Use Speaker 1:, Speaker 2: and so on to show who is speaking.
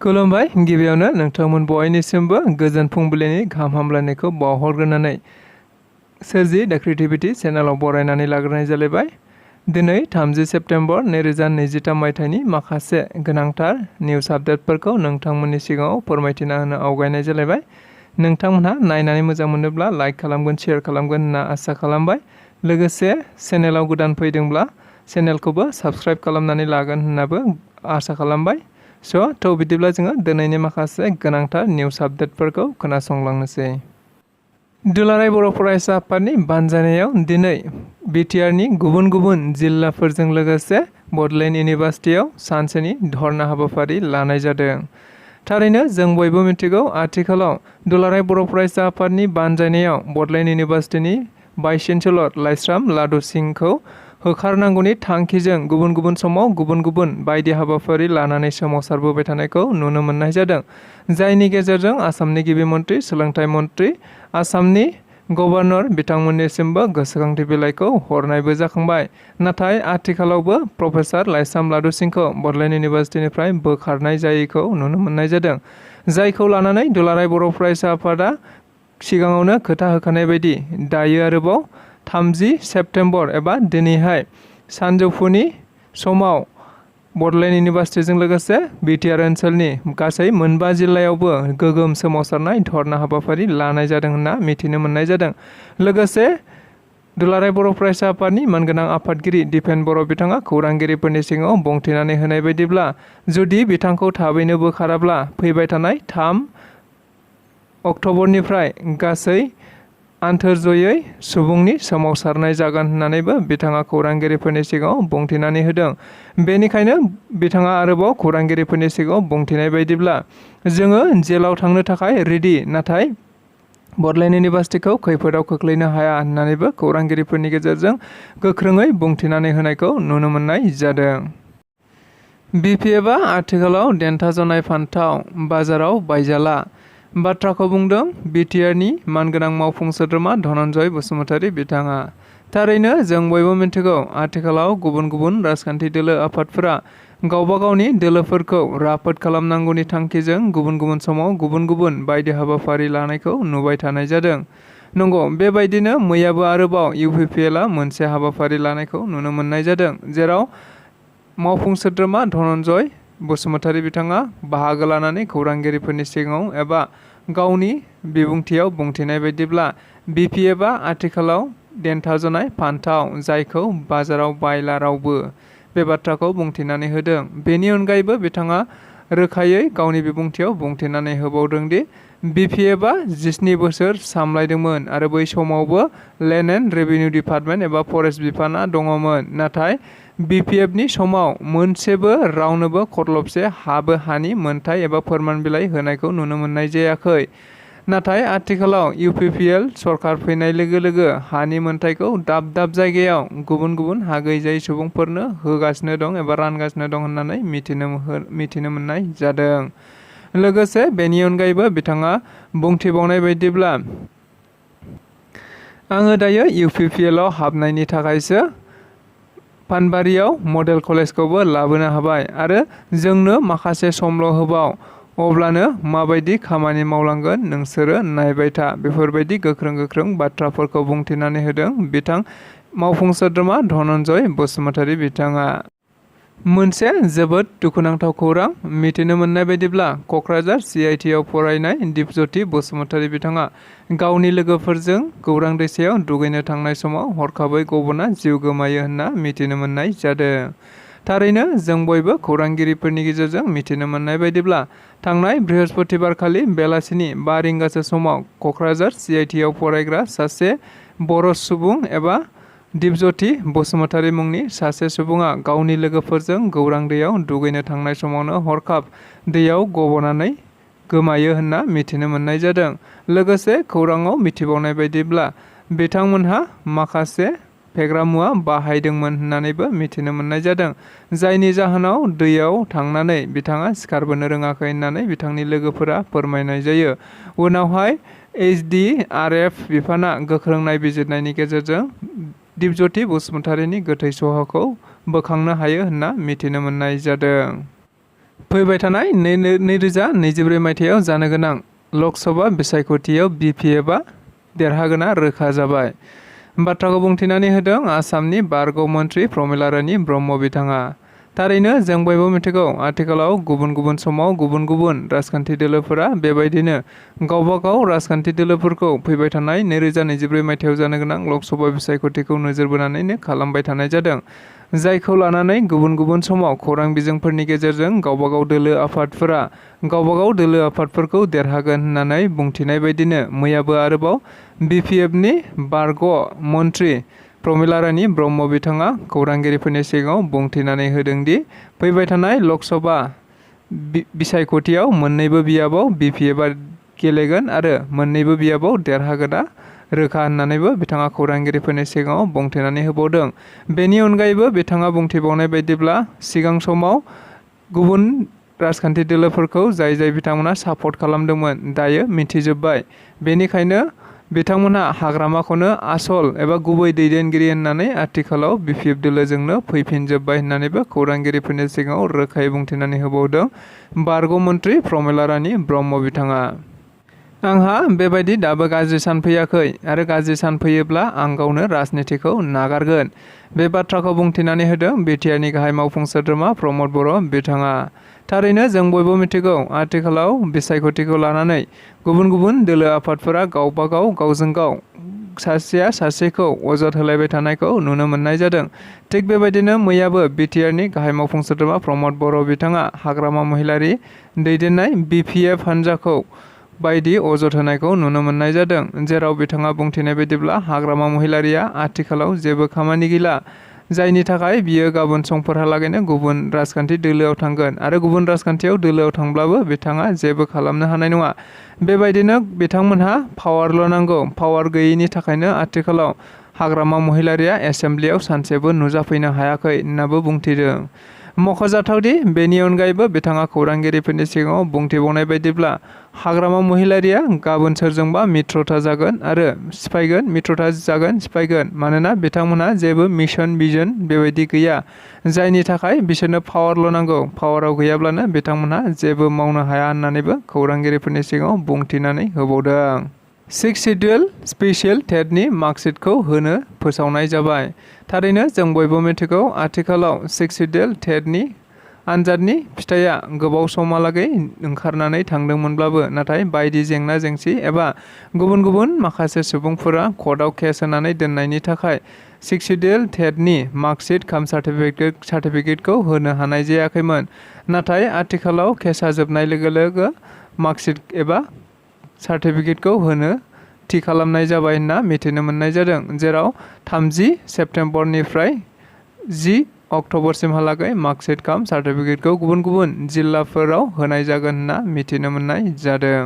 Speaker 1: खुलुमबाय गिबियावनो नोंथांमोन बयनिसिमबो गोजोन फुंबिलिनि गाहाम हामलायनायखौ बावहरग्रोनानै सोरजि द क्रिएटिविटी चेनेलाव बरायनानै लाग्रोनाय जालायबाय। दिनै 30 सेप्टेम्बर 2023 मायथाइनि माखासे गोनांथार निउज आपडेटफोरखौ नोंथांमोननि सिगाङाव फोरमायथिना होनो आवगायनाय जालायबाय। नोंथांमोनहा नायनानै मोजां मोनोब्ला लाइक खालामगोन, शेयार खालामगोन होनना आसा खालामबाय। लोगोसे चेनेलाव गोदान फैदोंब्ला चेनेलखौबो साबस्क्राइब खालामनानै लागोन होननाबो आसा खालामबाय। थ' बिदिब्ला जोङो दिनैनि माखासे गोनांथार निउज आपडेटफोरखौ खोनासंलांनोसै। दुलाराय बर' फरायसा आफादनि बानजायनायाव दिनै बिटिआरनि गुबुन गुबुन जिल्लाफोरजों लोगोसे बड'लेण्ड इउनिभार्सिटियाव सानसेनि धर्ना हाबाफारि लानाय जादों। थारैनो जों बयबो मिथिगौ, आथिखालाव दुलाराय बर' फरायसा आफादनि बानजायनायाव बड'लेण्ड इउनिभार्सिटिनि भाइस चेन्सेलर लाइस्राम लादु सिंहखौ होखारनांगौनि थांखिजों गुबुन गुबुन समाव गुबुन गुबुन बायदि हाबाफारि लानानै सोमावसारबोबाय थानायखौ नुनो मोननाय जादों। जायनि गेजेरजों आसामनि गिबि मन्त्रि, सोलोंथाइ मन्त्रि, आसामनि गभर्नर बिथांमोननिसिमबो गोसोखांथि बिलाइखौ हरनायबो जाखांबाय। नाथाय आथिखालावबो प्रफेसार लाइस्राम लादु सिंहखौ बड'लेण्ड इउनिभार्सिटिनिफ्राय बोखारनाय जायैखौ नुनो मोननाय जादों। जायखौ लानानै दुलाराय बर' फरायसा आफादा सिगाङावनो खोथा होखानाय बायदि दायो आरोबाव 30 सेप्टेम्बर एबा दिनैहाय सानजौफुनि समाव बड'लेण्ड इउनिभार्सिटिजों लोगोसे बिटिआर ओनसोलनि गासै 9 जिल्लायावबो गोगोम सोमावसारनाय धर्ना हाबाफारि लानाय जादों होनना मिथिनो मोननाय जादों। लोगोसे दुलाराय बर' फरायसा आफादनि मानगोनां आफादगिरि दिपेन बर' बिथाङा खौरांगिरिफोरनि सिगाङाव बुंथिनानै होनाय बायदिब्ला जुदि बिथांखौ थाबैनो बोखाराब्ला फैबाय थानाय 3 अक्ट'बरनिफ्राय गासै आन्थोरजयै सुबुंनि सोमावसारनाय जागोन होननानैबो बिथाङा खौरांगिरिफोरनि सिगाङाव बुंथिनानै होदों। बेनिखायनो बिथाङा आरोबाव खौरांगिरिफोरनि सिगाङाव बुंथिनाय बायदिब्ला जोङो जेलाव थांनो थाखाय रेडि, नाथाय बड'लेण्ड इउनिभार्सिटिखौ खैफोदाव खोख्लैनो हाया होननानैबो खौरांगिरिफोरनि गेजेरजों गोख्रोङै बुंथिनानै होनायखौ नुनो मोननाय जादों। बिपिएफआ आथिखालाव देन्था जनाय फान्थाव बाजाराव बायजाला बाथ्राखौ बुंदों बिटिआरनि मानगोनां मावफुं सोद्रोमा धनन्जय बसुमतारी बिथाङा। थारैनो जों बयबो मिथिगौ, आथिखालाव गुबुन गुबुन राजखान्थि दोलो आफादफोरा गावबा गावनि दोलोफोरखौ राफोद खालामनांगौनि थांखिजों गुबुन गुबुन समाव गुबुन गुबुन बायदि हाबाफारि लानायखौ नुबाय थानाय जादों। नंगौ, बेबायदिनो मैयाबो आरोबाव इउपिपिएलआ मोनसे हाबाफारि लानायखौ नुनो मोननाय जादों, जेराव मावफुं सोद्रोमा धनन्जय बसुमतारी बिथाङा बाहागो लानानै खौरांगिरिफोरनि सिगाङाव एबा गावनि बिबुंथियाव बुंथिनाय बायदिब्ला बिपिएफआ आथिखालाव देन्था जनाय फान्थाव जायखौ बाजाराव बायला रावबो, बे बाथ्राखौ बुंथिनानै होदों। बेनि अनगायैबो बिथाङा रोखायै गावनि बिबुंथियाव बुंथिनानै होबावदों दि बिपिएफआ 17 बोसोर सामलायदोंमोन आरो बै समावबो लेन्ड एन्ड रेभिनिउ डिपार्टमेन्ट एबा फरेस्ट बिफाना दङमोन, नाथाय बिपिएफनि समाव मोनसेबो रावनोबो खरलबसे हानि मोनथाय एबा फोरमान बिलाइ होनायखौ नुनो मोननाय जायाखै। नाथाय आथिखालाव इउपिपिएल सरकार फैनाय लोगो लोगो हानि मोनथायखौ दाब दाब जायगायाव गुबुन गुबुन हा गैजायै सुबुंफोरनो होगासिनो दं एबा रानगासिनो दं होननानै मिथिनो मोननाय जादों। लोगोसे बेनि अनगायैबो बिथाङा बुंथिबावनाय बायदिब्ला आङो दायो इउपिपिएलआव हाबनायनि थाखायसो पानबारियाव मडेल कलेजखौबो लाबोनो हाबाय आरो जोंनो माखासे समल' होबाव, अब्लानो माबायदि खामानि मावलांगोन नोंसोरो नायबाय था। बेफोरबायदि गोख्रों बाथ्राफोरखौ बुंथिनानै होदों बिथां मावफुं सोद्रोमा धनन्जय बसुमतारी बिथाङा। मोनसे जोबोद दुखुनांथाव खौरां मिथिनो मोननाय बायदिब्ला क'क्राझार सिआइटिआव फरायनाय दिपज्यति बसुमतारी बिथाङा गावनि लोगोफोरजों गौरां दैसायाव दुगैनो थांनाय समाव हरखाबै गबना जिउ गोमायो होनना मिथिनो मोननाय जादों। थारैनो जों बयबो खौरांगिरिफोरनि गेजेरजों मिथिनो मोननाय बायदिब्ला थांनाय बृहस्पतिबारखालि बेलासिनि 5 रिंगासो समाव क'क्राझार सिआइटिआव फरायग्रा सासे बर' सुबुं एबा दिपज्यति बसुमतारी मुंनि सासे सुबुङा गावनि लोगोफोरजों गौरां दैयाव दुगैनो थांनाय समावनो हरखाब दैयाव गबनानै गोमायो होनना मिथिनो मोननाय जादों। लोगोसे खौराङाव मिथिबावनाय बायदिब्ला बिथांमोनहा माखासे फेग्रा मुवा बाहायदोंमोन होननानैबो मिथिनो मोननाय जादों, जायनि जाहोनाव दैयाव थांनानै बिथाङा सिखारबोनो रोङाखै होननानै बिथांनि लोगोफोरा फोरमायनाय जायो। उनावहाय एसडिआरएफ बिफाना गोख्रों नायबिजिरनायनि गेजेरजों दिपज्यति बसुमतारीनि गोथै सह'खौ बोखांनो हायो होनना मिथिनो मोननाय जादों। फैबाय थानाय 2024 मायथाइयाव जानो गोनां लकसभा बिसायख'थियाव BPFआ देरहागोना रोखा जाबाय। बाथ्राखौ बुंथिनानै होदों आसामनि बारग' मन्थ्रि प्रमिला रानी ब्रह्म बिथाङा। थारैनो जों बयबो मिथिगौ आथिखालाव गुबुन गुबुन समाव गुबुन गुबुन राजखान्थि दोलोफोरा बेबायदिनो गावबा गाव राजखान्थि दोलोफोरखौ फैबाय थानाय 2024 मायथाइयाव जानो गोनां लकसभा बिसायख'थिखौ नोजोर बोनानैनो खालामबाय थानाय जादों। जायखौ लानानै गुबुन गुबुन समाव खौरां बिजोंफोरनि गेजेरजों गावबा गाव दोलो आफादफोरा गावबा गाव दोलो आफादफोरखौ देरहागोन होननानै बुंथिनाय बायदिनो मैयाबो आरोबाव BPFनि बारग' मन्थ्रि प्रमिला रानी ब्रह्म बिथाङा खौरांगिरिफोरनि सिगाङाव बुंथिनानै होदों दि फैबाय थानाय लकसभा बिसायख'थियाव मोन्नैबो बियाबाव BPFआ गेलेगोन आरो मोन्नैबो बियाबाव देरहागोना रोखा होननानैबो बिथाङा खौरांगिरिफोरनि सिगाङाव बुंथिनानै होबावदों। बेनि अनगायैबो बिथाङा बुंथिबावनाय बायदिब्ला सिगां समाव गुबुन राजखान्थि दोलोफोरखौ जाय बिथांमोना सापर्ट खालामदोंमोन दायो मिथिजोब्बाय। बेनिखायनो बिथांमोनहा हाग्रामाखौनो आसल एबा गुबै दैदेनगिरि होननानै आथिखालाव BPF दोलोजोंनो फैफिनजोब्बाय होननानैबो खौरांगिरिफोरनि सिगाङाव रोखायै बुंथिनानै होबावदों बारग' मन्थ्रि प्रमिला रानी ब्रह्म बिथाङा। आंहा बेबायदि दाबो गाज्रि सान फैयाखै आरो गाज्रि सान फैयोब्ला आं गावनो राजनितिखौ नागारगोन। बे बाथ्राखौ बुंथिनानै होदों BTRनि गाहाय मावफुं सोद्रोमा प्रमद बर' बिथाङा। थारैनो जों बयबो मिथिगौ आथिखालाव बिसायख'थिखौ लानानै गुबुन गुबुन दोलो आफादफोरा गावबा गाव गावजों गाव सासेया सासेखौ अजद होलायबाय थानायखौ नुनो मोननाय जादों। थिग बेबायदिनो मैयाबो BTRनि गाहाय मावफुं सोद्रोमा प्रमद बर' बिथाङा हाग्रामा महिलारि दैदेननाय BPF हान्जाखौ बायदि अजद होनायखौ नुनो मोननाय जादों। जेराव बिथाङा बुंथिनाय बायदिब्ला हाग्रामा महिलारिया आथिखालाव जेबो खामानि गैला। जायनि थाखाय बियो गाबोन समफोरहालागैनो गुबुन राजखान्थि दोलोआव थांगोन आरो गुबुन राजखान्थियाव दोलोआव थांब्लाबो बिथाङा जेबो खालामनो हानाय नङा। बेबायदिनो बिथांमोनहा पावारल' नांगौ। पावार गैयैनि थाखायनो आथिखालाव हाग्रामा महिलारिया एसेम्ब्लियाव सानसेबो नुजाफैनो हायाखै होननाबो बुंथिदों। मख'जाथावदि बेनि अनगायैबो बिथाङा खौरांगिरिफोरनि सिगाङाव बुंथिबावनाय बायदिब्ला हाग्रामा महिलारिया गाबोन सोरजोंबा मित्रता जागोन आरो सिफायगोन मानोना बिथांमोनहा जेबो मिशन भिजन बेबायदि गैया। जायनि थाखाय बिसोरनो पावारल' नांगौ। पावाराव गैयाब्लानो बिथांमोनहा जेबो मावनो हाया होननानैबो खौरांगिरिफोरनि सिगाङाव बुंथिनानै होबावदों। सिक्स सिडिउल स्पेसियेल टेटनि मार्कशिटखौ होनो फोसावनाय जाबाय। थारैनो जों बयबो मिथिगौ आथिखालाव सिक्स सिडिउल टेटनि आनजादनि फिथाइया गोबाव समहालागै ओंखारनानै थांदोंमोनब्लाबो नाथाय बायदि जेंना जेंसि एबा गुबुन गुबुन माखासे सुबुंफोरा कर्टआव केस होनानै दोननायनि थाखाय सिक्स सिडिउल टेटनि मार्कशिट काम सार्टिफिकेटखौ होनो हानाय जायाखैमोन। नाथाय आथिखालाव केसआ जोबनाय लोगो लोगो मार्कशिट एबा सार्टिफिकेटखौ होनो थि खालामनाय जाबाय होनना मिथिनो मोननाय जादों। जेराव 30 सेप्तेम्बरनिफ्राय 10 अक्ट'बरसिमहालागै मार्कशिट काम सार्टिफिकेटखौ गुबुन गुबुन जिल्लाफोराव होनाय जागोन होनना मिथिनो मोननाय जादों।